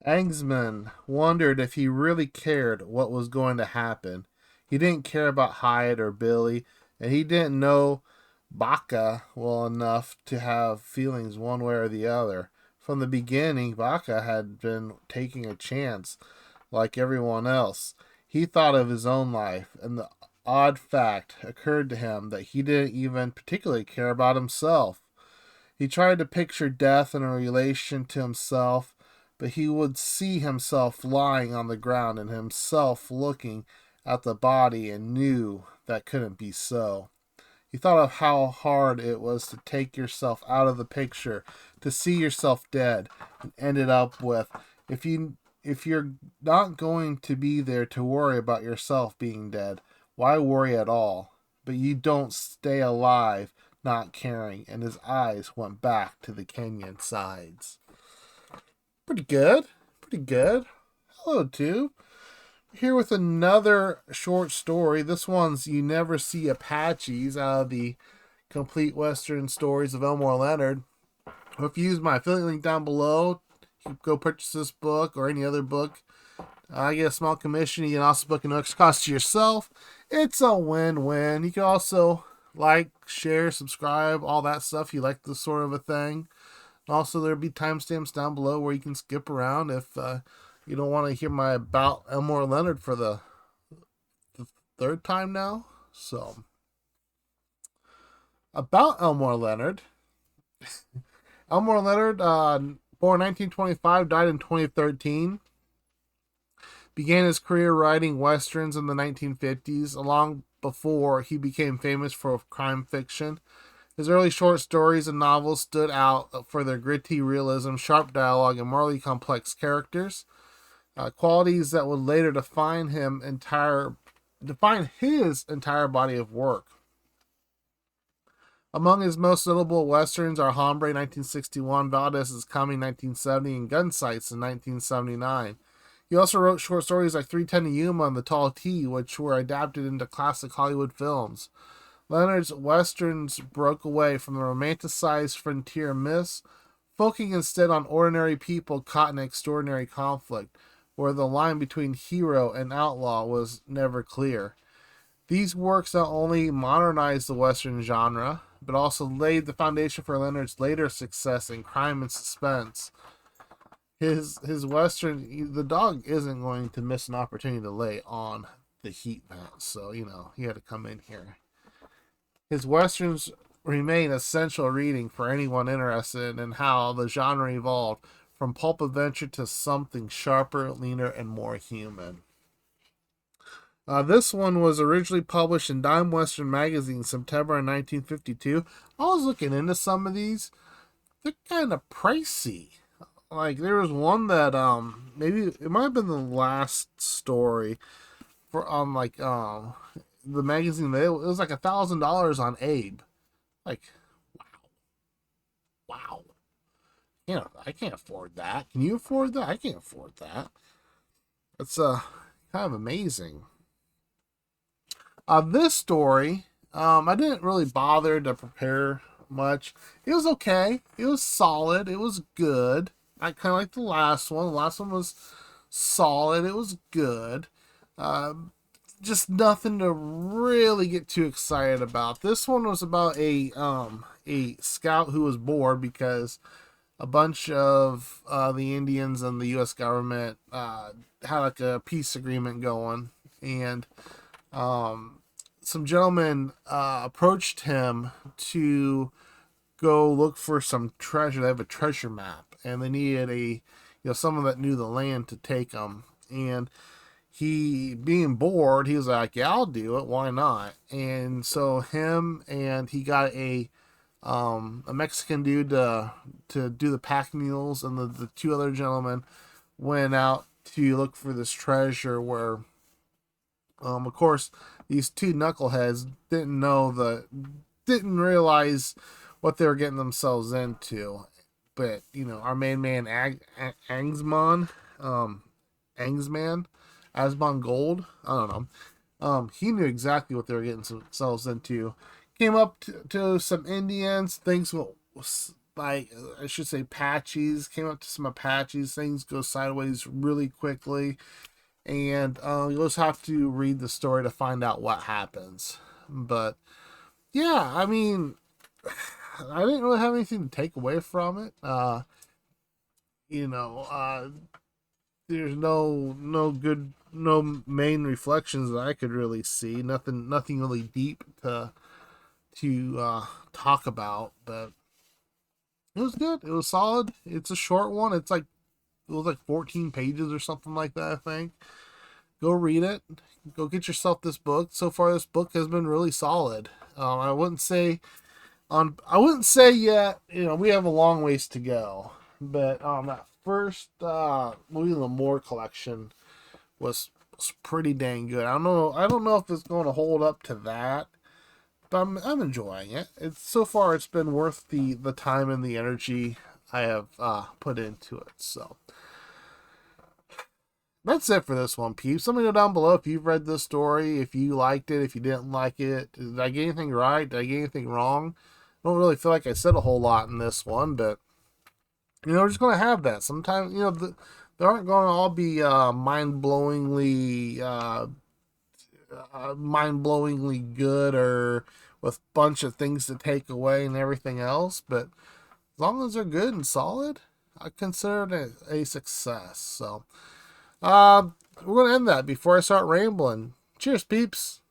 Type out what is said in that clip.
Angsman wondered if he really cared what was going to happen. He didn't care about Hyde or Billy, and he didn't know Baca well enough to have feelings one way or the other. From the beginning, Baca had been taking a chance like everyone else. He thought of his own life, and the odd fact occurred to him that he didn't even particularly care about himself. He tried to picture death in a relation to himself, but he would see himself lying on the ground and himself looking at the body and knew that couldn't be so. He thought of how hard it was to take yourself out of the picture, to see yourself dead, and ended up with if you're not going to be there to worry about yourself being dead, why worry at all? But you don't stay alive not caring, and his eyes went back to the canyon sides. Pretty good. Pretty good. Hello, too. Here with another short story. This one's You Never See Apaches out of the Complete Western Stories of Elmore Leonard. If you use my affiliate link down below, you can go purchase this book or any other book. I get a small commission. You can also book an extra cost to yourself. It's a win-win. You can also like, share, subscribe, all that stuff. If you like this sort of a thing. Also, there'll be timestamps down below where you can skip around if you don't want to hear my about Elmore Leonard for the third time now. So, about Elmore Leonard. Elmore Leonard, born 1925, died in 2013. Began his career writing westerns in the 1950s, long before he became famous for crime fiction. His early short stories and novels stood out for their gritty realism, sharp dialogue, and morally complex characters, qualities that would later define his entire body of work. Among his most notable westerns are Hombre 1961, Valdez is Coming 1970, and Gunsights in 1979. He also wrote short stories like 310 to Yuma and The Tall T, which were adapted into classic Hollywood films. Leonard's westerns broke away from the romanticized frontier myths, focusing instead on ordinary people caught in extraordinary conflict, where the line between hero and outlaw was never clear. These works not only modernized the Western genre, but also laid the foundation for Leonard's later success in crime and suspense. His Western, the dog isn't going to miss an opportunity to lay on the heat mat, so, he had to come in here. His Westerns remain essential reading for anyone interested in how the genre evolved from pulp adventure to something sharper, leaner, and more human. This one was originally published in Dime Western Magazine, September 1952. I was looking into some of these. They're kind of pricey. Like, there was one that, maybe, it might have been the last story for, the magazine. It was like $1,000 on Abe. Like, wow. I can't afford that. Can you afford that? I can't afford that. It's, kind of amazing. This story, I didn't really bother to prepare much. It was okay. It was solid. It was good. I kind of like the last one. The last one was solid. It was good. Just nothing to really get too excited about. This one was about a scout who was bored because a bunch of the Indians and the U.S. government had like a peace agreement going, and some gentlemen approached him to go look for some treasure. They have a treasure map, and they needed someone that knew the land to take them. And he, being bored, he was like, "Yeah, I'll do it. Why not?" And so he got a Mexican dude to do the pack mules, and the two other gentlemen went out to look for this treasure. Where, of course, these two knuckleheads didn't realize what they were getting themselves into. But, our main man, Angsman, Asbon Gold, I don't know. He knew exactly what they were getting themselves into. Came up to some Indians, things by, I should say, Apaches. Came up to some Apaches. Things go sideways really quickly. And you'll just have to read the story to find out what happens. But yeah, I mean, I didn't really have anything to take away from it. You know, there's no main reflections that I could really see. Nothing really deep to talk about. But it was good. It was solid. It's a short one. It was like 14 pages or something like that, I think. Go read it. Go get yourself this book. So far, this book has been really solid. I wouldn't say yet. You know, we have a long ways to go. But that first Louis L'Amour collection was pretty dang good. I don't know if it's going to hold up to that, but I'm enjoying it. So far it's been worth the time and the energy I have put into it. So that's it for this one, peeps. Let me know down below if you've read this story, if you liked it, if you didn't like it. Did I get anything right? Did I get anything wrong? I don't really feel like I said a whole lot in this one, but we're just gonna have that. Sometimes they aren't going to all be mind-blowingly good or with a bunch of things to take away and everything else. But as long as they're good and solid, I consider it a success. So we're gonna end that before I start rambling. Cheers, peeps.